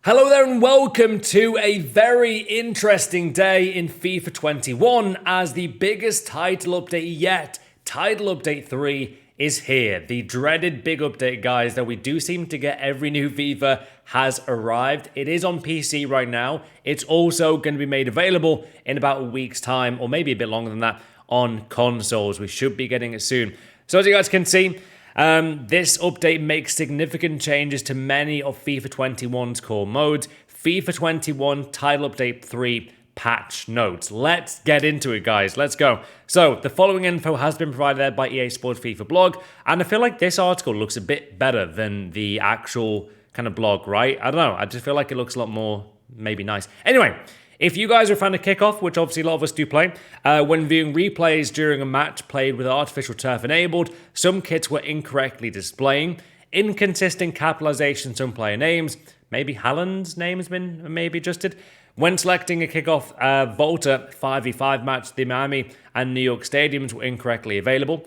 Hello there and welcome to a very interesting day in FIFA 21 as the biggest title update yet, Title Update 3, is here. The dreaded big update, guys, that we do seem to get every new FIFA has arrived. It is on PC right now. It's also going to be made available in about a week's time, or maybe a bit longer than that, on consoles. We should be getting it soon. So as you guys can see, this update makes significant changes to many of FIFA 21's core modes. FIFA 21 Title Update 3 patch notes. Let's get into it, guys. Let's go. So, the following info has been provided there by EA Sports FIFA blog, and I feel like this article looks a bit better than the actual kind of blog, right? I don't know. I just feel like it looks a lot more, maybe nice. Anyway, if you guys are a fan of Kickoff, which obviously a lot of us do play, when viewing replays during a match played with artificial turf enabled, some kits were incorrectly displaying, inconsistent capitalization some player names, maybe Haaland's name has been maybe adjusted. When selecting a Kickoff Volta 5v5 match, the Miami and New York stadiums were incorrectly available.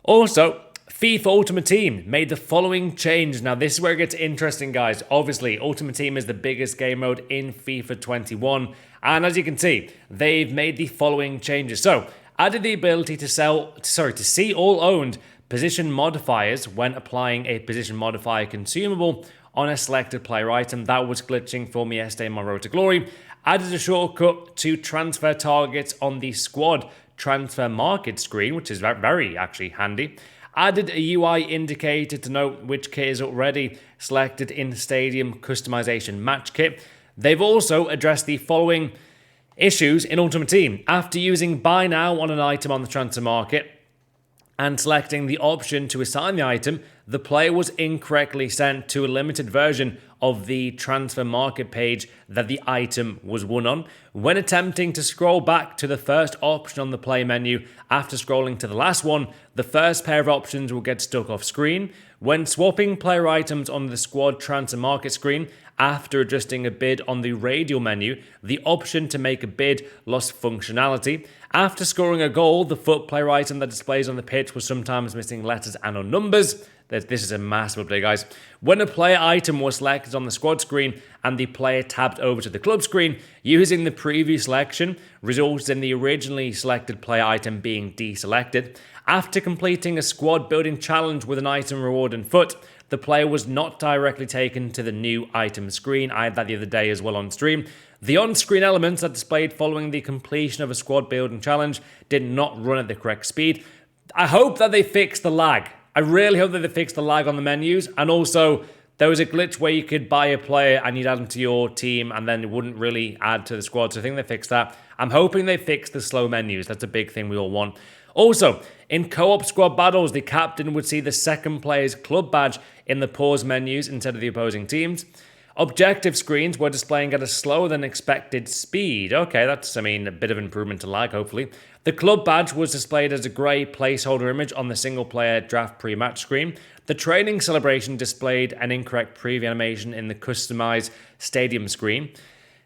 Also, FIFA Ultimate Team made the following change. Now, this is where it gets interesting, guys. Obviously, Ultimate Team is the biggest game mode in FIFA 21. And as you can see, they've made the following changes. So, added the ability to see all owned position modifiers when applying a position modifier consumable on a selected player item. That was glitching for me yesterday in my Road to Glory. Added a shortcut to transfer targets on the squad transfer market screen, which is very actually handy. Added a UI indicator to note which kit is already selected in Stadium Customization Match Kit. They've also addressed the following issues in Ultimate Team. After using Buy Now on an item on the transfer market and selecting the option to assign the item, the player was incorrectly sent to a limited version of the transfer market page that the item was won on. When attempting to scroll back to the first option on the play menu after scrolling to the last one, the first pair of options will get stuck off screen. When swapping player items on the squad transfer market screen after adjusting a bid on the radial menu, the option to make a bid lost functionality. After scoring a goal, the foot player item that displays on the pitch was sometimes missing letters and or numbers. This is a massive update, guys. When a player item was selected on the squad screen and the player tabbed over to the club screen, using the previous selection results in the originally selected player item being deselected. After completing a squad building challenge with an item reward and foot, the player was not directly taken to the new item screen. I had that the other day as well on stream. The on-screen elements that displayed following the completion of a squad building challenge did not run at the correct speed. I hope that they fix the lag. I really hope that they fix the lag on the menus. And also, there was a glitch where you could buy a player and you'd add them to your team and then it wouldn't really add to the squad. So I think they fixed that. I'm hoping they fix the slow menus. That's a big thing we all want. Also, in co-op squad battles, the captain would see the second player's club badge in the pause menus instead of the opposing teams. Objective screens were displaying at a slower than expected speed. Okay, that's, a bit of improvement to lag, hopefully. The club badge was displayed as a grey placeholder image on the single-player draft pre-match screen. The training celebration displayed an incorrect preview animation in the customized stadium screen.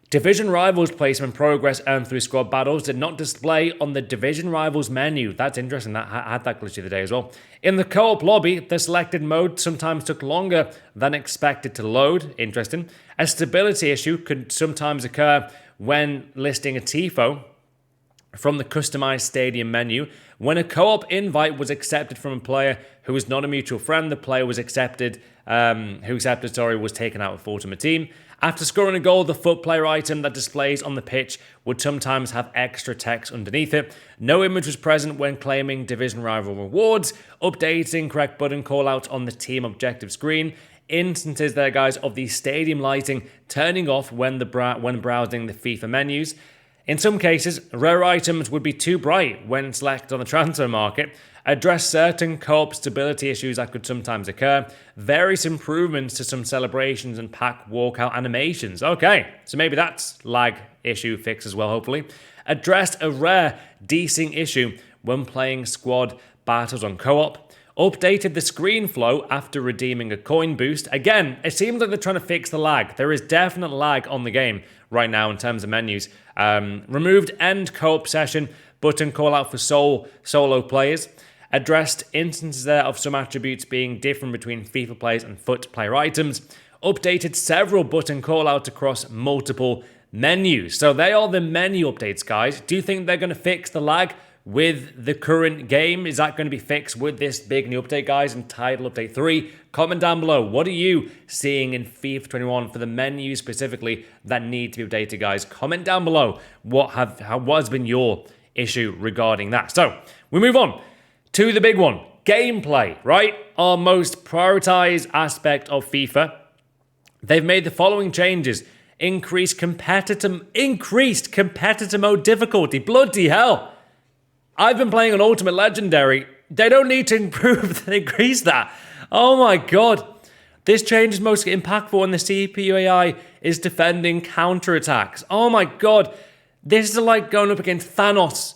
Division Rivals placement progress earned through squad battles did not display on the Division Rivals menu. That's interesting. I had that glitch the other day as well. In the co-op lobby, the selected mode sometimes took longer than expected to load. Interesting. A stability issue could sometimes occur when listing a TIFO from the customized stadium menu. When a co-op invite was accepted from a player who was not a mutual friend, the player was was taken out of Ultimate Team. After scoring a goal, the foot player item that displays on the pitch would sometimes have extra text underneath it. No image was present when claiming division rival rewards. Updating correct button callouts on the team objective screen. Instances there, guys, of the stadium lighting turning off when browsing the FIFA menus. In some cases, rare items would be too bright when selected on the transfer market. Address certain co-op stability issues that could sometimes occur. Various improvements to some celebrations and pack walkout animations. Okay, so maybe that's lag issue fixed as well, hopefully. Addressed a rare desync issue when playing squad battles on co-op. Updated the screen flow after redeeming a coin boost. Again, it seems like they're trying to fix the lag. There is definite lag on the game right now in terms of menus. Removed end co-op session button call out for solo players. Addressed instances there of some attributes being different between FIFA players and foot player items. updated several button callouts across multiple menus. So they are the menu updates, guys. Do you think they're going to fix the lag with the current game? Is that going to be fixed with this big new update, guys, Untitled Update 3? Comment down below. What are you seeing in FIFA 21 for the menus specifically that need to be updated, guys? Comment down below what has been your issue regarding that. So we move on to the big one, gameplay, right? Our most prioritized aspect of FIFA. They've made the following changes. Increased competitor mode difficulty. Bloody hell. I've been playing on Ultimate Legendary. They don't need to increase that. Oh my god. This change is most impactful when the CPU AI is defending counterattacks. Oh my god. This is like going up against Thanos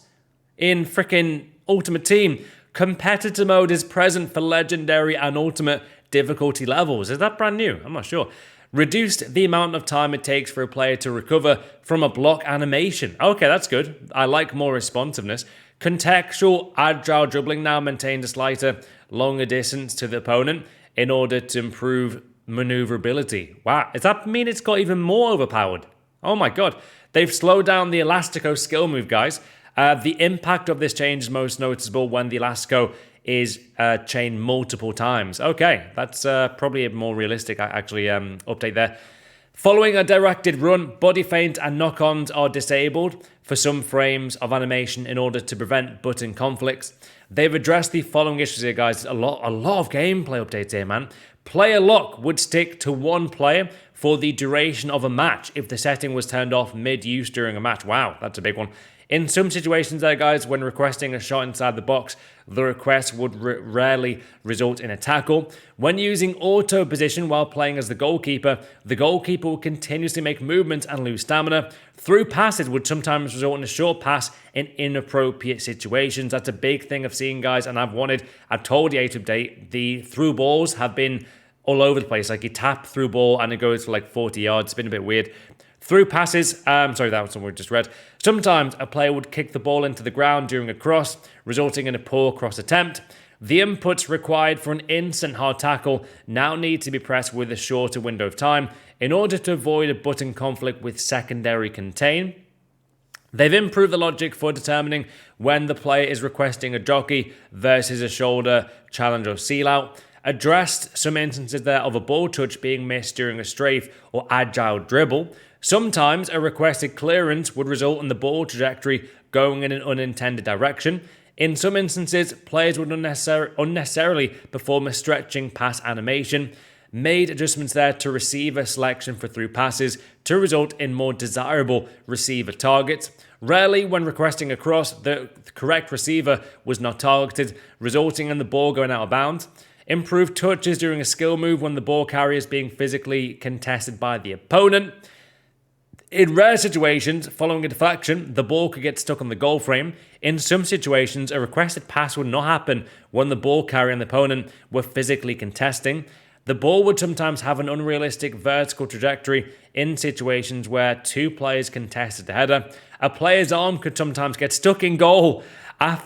in freaking Ultimate Team. Competitor mode is present for Legendary and Ultimate difficulty levels. Is that brand new? I'm not sure. Reduced the amount of time it takes for a player to recover from a block animation. Okay, that's good. I like more responsiveness. Contextual agile dribbling now maintains a slighter, longer distance to the opponent in order to improve maneuverability. Wow, does that mean it's got even more overpowered? Oh my god. They've slowed down the Elastico skill move, guys. The impact of this change is most noticeable when the Elastico is chained multiple times. Okay, that's probably a more realistic update there. Following a directed run, body feint and knock-ons are disabled for some frames of animation in order to prevent button conflicts. They've addressed the following issues here, guys. A lot of gameplay updates here, man. Player lock would stick to one player for the duration of a match if the setting was turned off mid-use during a match. Wow, that's a big one. In some situations there, guys, when requesting a shot inside the box, the request would rarely result in a tackle. When using auto position while playing as the goalkeeper will continuously make movements and lose stamina. Through passes would sometimes result in a short pass in inappropriate situations. That's a big thing I've seen, guys, and I've told the 8 update, the through balls have been all over the place. Like you tap through ball and it goes for like 40 yards. It's been a bit weird. Through passes, sorry, that was something we just read. Sometimes a player would kick the ball into the ground during a cross, resulting in a poor cross attempt. The inputs required for an instant hard tackle now need to be pressed with a shorter window of time in order to avoid a button conflict with secondary contain. They've improved the logic for determining when the player is requesting a jockey versus a shoulder challenge or seal out. Addressed some instances there of a ball touch being missed during a strafe or agile dribble. Sometimes a requested clearance would result in the ball trajectory going in an unintended direction. In some instances, players would unnecessarily perform a stretching pass animation. Made adjustments there to receiver selection for through passes to result in more desirable receiver targets. Rarely, when requesting a cross, the correct receiver was not targeted, resulting in the ball going out of bounds. Improved touches during a skill move when the ball carrier is being physically contested by the opponent. In rare situations, following a deflection, the ball could get stuck on the goal frame. In some situations, a requested pass would not happen when the ball carrier and the opponent were physically contesting. The ball would sometimes have an unrealistic vertical trajectory in situations where two players contested the header. A player's arm could sometimes get stuck in goal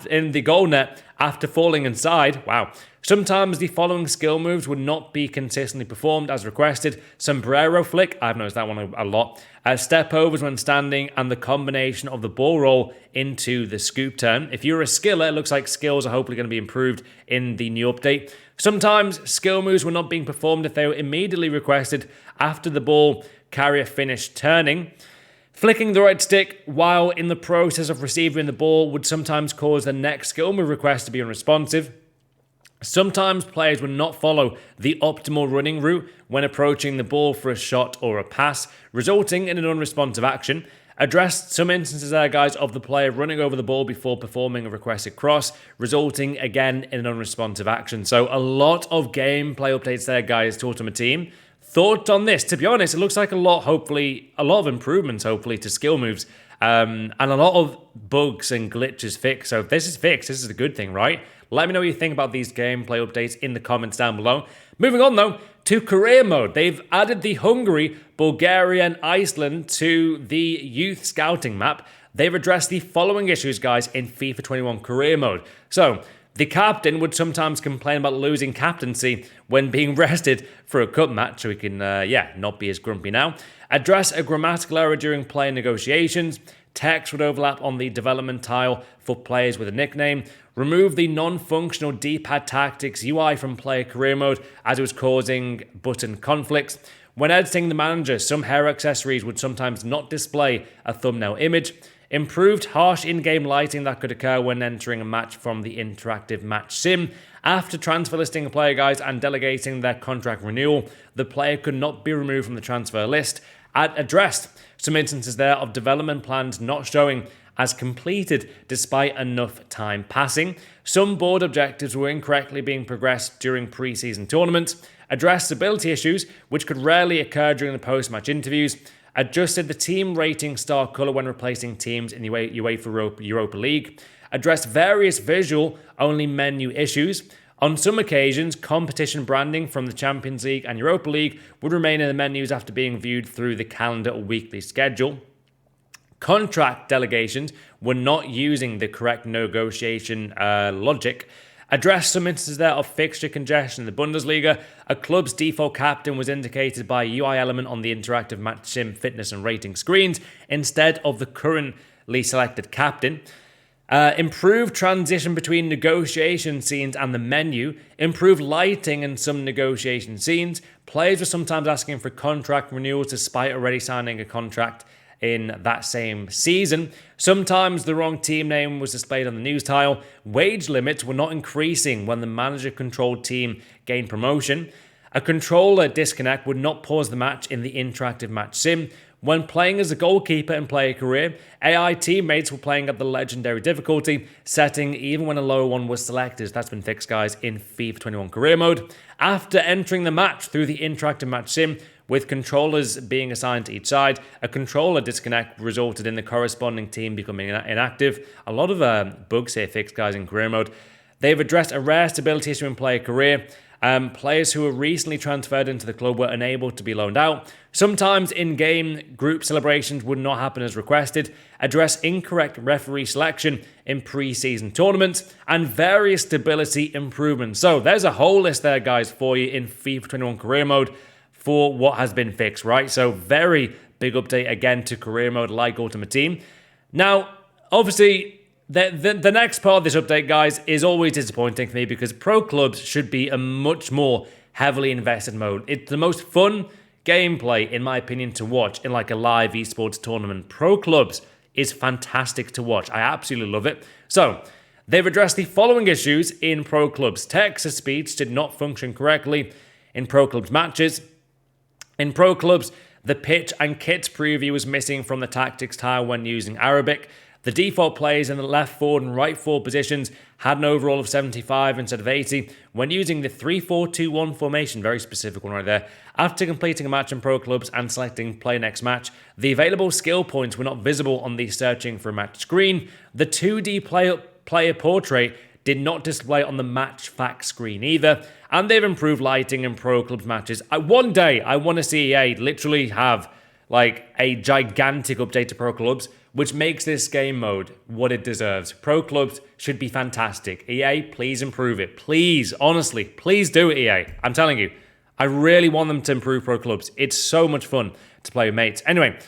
in the goal net after falling inside. Wow. Sometimes the following skill moves would not be consistently performed as requested. Sombrero flick, I've noticed that one a lot. Step overs when standing and the combination of the ball roll into the scoop turn. If you're a skiller, it looks like skills are hopefully going to be improved in the new update. Sometimes skill moves were not being performed if they were immediately requested after the ball carrier finished turning. Flicking the right stick while in the process of receiving the ball would sometimes cause the next skill move request to be unresponsive. Sometimes players would not follow the optimal running route when approaching the ball for a shot or a pass, resulting in an unresponsive action. Addressed some instances there, guys, of the player running over the ball before performing a requested cross, resulting again in an unresponsive action. So a lot of gameplay updates there, guys, to Ultimate Team. Thoughts on this? To be honest, it looks like a lot of improvements, hopefully, to skill moves. And a lot of bugs and glitches fixed. So if this is fixed, this is a good thing, right? Let me know what you think about these gameplay updates in the comments down below. Moving on, though, to career mode. They've added the Hungary, Bulgaria, and Iceland to the youth scouting map. They've addressed the following issues, guys, in FIFA 21 career mode. So, The captain would sometimes complain about losing captaincy when being rested for a cup match, so he can, not be as grumpy now. Address a grammatical error during player negotiations. Text would overlap on the development tile for players with a nickname. Remove the non-functional D-pad tactics UI from player career mode as it was causing button conflicts. When editing the manager, some hair accessories would sometimes not display a thumbnail image. Improved harsh in-game lighting that could occur when entering a match from the interactive match sim. After transfer listing a player, guys, and delegating their contract renewal, the player could not be removed from the transfer list. Addressed some instances there of development plans not showing as completed despite enough time passing. Some board objectives were incorrectly being progressed during pre-season tournaments. Addressed ability issues, which could rarely occur during the post-match interviews. Adjusted the team rating star color when replacing teams in the UEFA Europa League. Addressed various visual-only menu issues. On some occasions, competition branding from the Champions League and Europa League would remain in the menus after being viewed through the calendar or weekly schedule. Contract delegations were not using the correct negotiation logic. Addressed some instances there of fixture congestion in the Bundesliga. A club's default captain was indicated by a UI element on the interactive match sim fitness and rating screens instead of the currently selected captain. Improved transition between negotiation scenes and the menu. Improved lighting in some negotiation scenes. Players were sometimes asking for contract renewals despite already signing a contract in that same season. Sometimes the wrong team name was displayed on the news tile. Wage limits were not increasing when the manager-controlled team gained promotion. A controller disconnect would not pause the match in the interactive match sim. When playing as a goalkeeper in player career, AI teammates were playing at the legendary difficulty setting even when a lower one was selected. That's been fixed, guys, in FIFA 21 career mode. After entering the match through the interactive match sim, with controllers being assigned to each side, a controller disconnect resulted in the corresponding team becoming inactive. A lot of bugs here fixed, guys, in career mode. They've addressed a rare stability issue in player career. Players who were recently transferred into the club were unable to be loaned out. Sometimes in-game group celebrations would not happen as requested. Address incorrect referee selection in pre-season tournaments and various stability improvements. So there's a whole list there, guys, for you in FIFA 21 career mode for what has been fixed, right? So very big update again to career mode like Ultimate Team. Now, obviously, the next part of this update, guys, is always disappointing for me because pro clubs should be a much more heavily invested mode. It's the most fun gameplay, in my opinion, to watch in like a live esports tournament. Pro clubs is fantastic to watch. I absolutely love it. So, they've addressed the following issues in pro clubs. Text-to-speech did not function correctly in pro clubs matches. In pro clubs, the pitch and kits preview was missing from the tactics tile when using Arabic. The default players in the left forward and right forward positions had an overall of 75 instead of 80 when using the 3-4-2-1 formation, very specific one right there. After completing a match in pro clubs and selecting play next match, the available skill points were not visible on the searching for a match screen. The 2D player portrait did not display on the match fact screen either, and they've improved lighting in pro clubs matches. One day, I want to see EA literally have like a gigantic update to pro clubs, which makes this game mode what it deserves. Pro clubs should be fantastic. EA, please improve it. Please, honestly, please do it, EA. I'm telling you, I really want them to improve pro clubs. It's so much fun to play with mates. Anyway,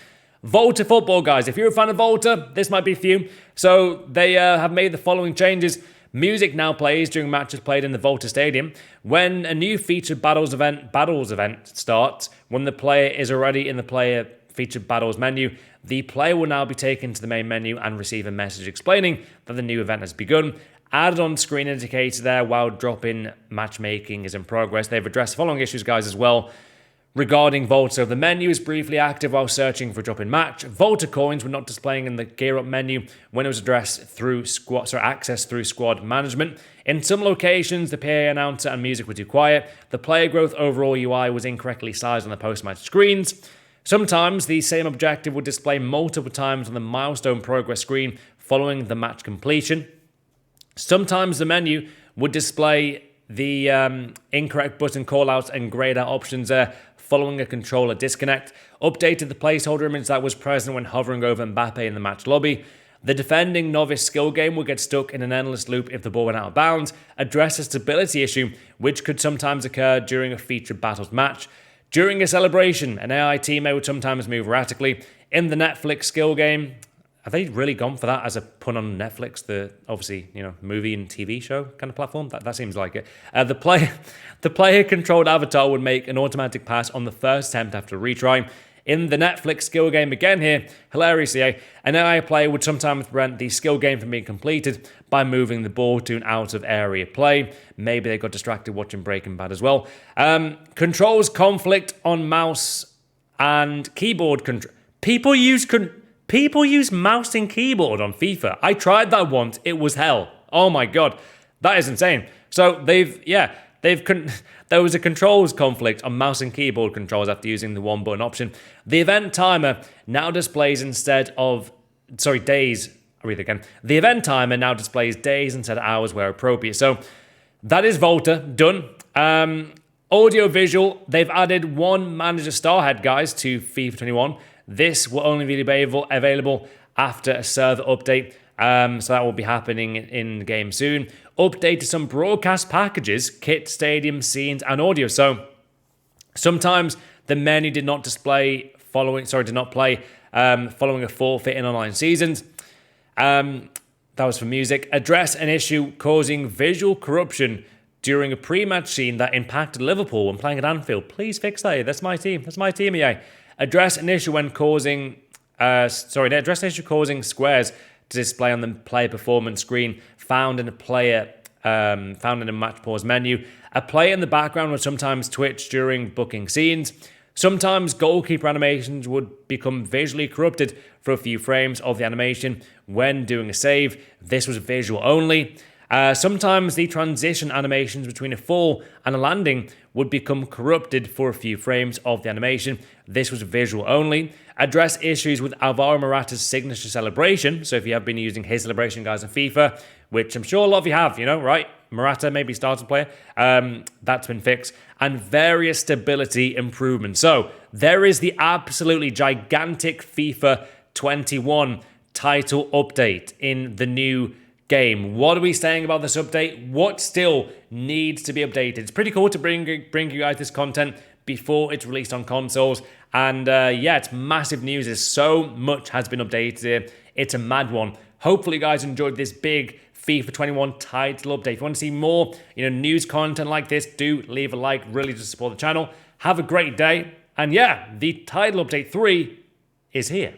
Volta football, guys. If you're a fan of Volta, this might be for you. So they have made the following changes. Music now plays during matches played in the Volta Stadium. When a new featured battles event starts, when the player is already in the player featured battles menu, the player will now be taken to the main menu and receive a message explaining that the new event has begun. Added on screen indicator there while drop-in matchmaking is in progress. They've addressed the following issues, guys, as well. Regarding Volta, so the menu is briefly active while searching for a drop-in match. Volta coins were not displaying in the gear up menu when it was addressed through access through squad management. In some locations, the PA announcer and music were too quiet. The player growth overall UI was incorrectly sized on the post-match screens. Sometimes the same objective would display multiple times on the milestone progress screen following the match completion. Sometimes the menu would display the incorrect button callouts and grayed out options there following a controller disconnect. Updated the placeholder image that was present when hovering over Mbappe in the match lobby. The defending novice skill game would get stuck in an endless loop if the ball went out of bounds, address a stability issue which could sometimes occur during a featured battles match. During a celebration, an AI teammate would sometimes move erratically. In the Netflix skill game, have they really gone for that as a pun on Netflix, the obviously, movie and TV show kind of platform? That seems like it. The player-controlled avatar would make an automatic pass on the first attempt after a retry. In the Netflix skill game again here, hilariously, an AI player would sometimes prevent the skill game from being completed by moving the ball to an out-of-area play. Maybe they got distracted watching Breaking Bad as well. Controls conflict on mouse and keyboard control. People use mouse and keyboard on FIFA. I tried that once. It was hell. Oh my god. That is insane. So there was a controls conflict on mouse and keyboard controls after using the one button option. The event timer now displays days. I'll read it again. The event timer now displays days instead of hours where appropriate. So that is Volta done. Audio visual, they've added one manager starhead, guys, to FIFA 21. This will only be available after a server update. So that will be happening in the game soon. Update to some broadcast packages, kit, stadium, scenes, and audio. So sometimes the menu did not play following a forfeit in online seasons. That was for music. Address an issue causing visual corruption during a pre-match scene that impacted Liverpool when playing at Anfield. Please fix that. That's my team. EA. Address an issue causing squares to display on the player performance screen found in a match pause menu. A player in the background would sometimes twitch during booking scenes. Sometimes goalkeeper animations would become visually corrupted for a few frames of the animation when doing a save. This was visual only. Sometimes the transition animations between a fall and a landing would become corrupted for a few frames of the animation. This was visual only. Address issues with Alvaro Morata's signature celebration. So if you have been using his celebration, guys, in FIFA, which I'm sure a lot of you have, right? Morata, maybe starter player. That's been fixed. And various stability improvements. So there is the absolutely gigantic FIFA 21 title update in the new game. What are we saying about this update? What still needs to be updated? It's pretty cool to bring you guys this content before it's released on consoles. And it's massive news. There's so much has been updated here. It's a mad one. Hopefully, you guys enjoyed this big FIFA 21 title update. If you want to see more, news content like this, do leave a like. Really to support the channel. Have a great day. And the title update 3 is here.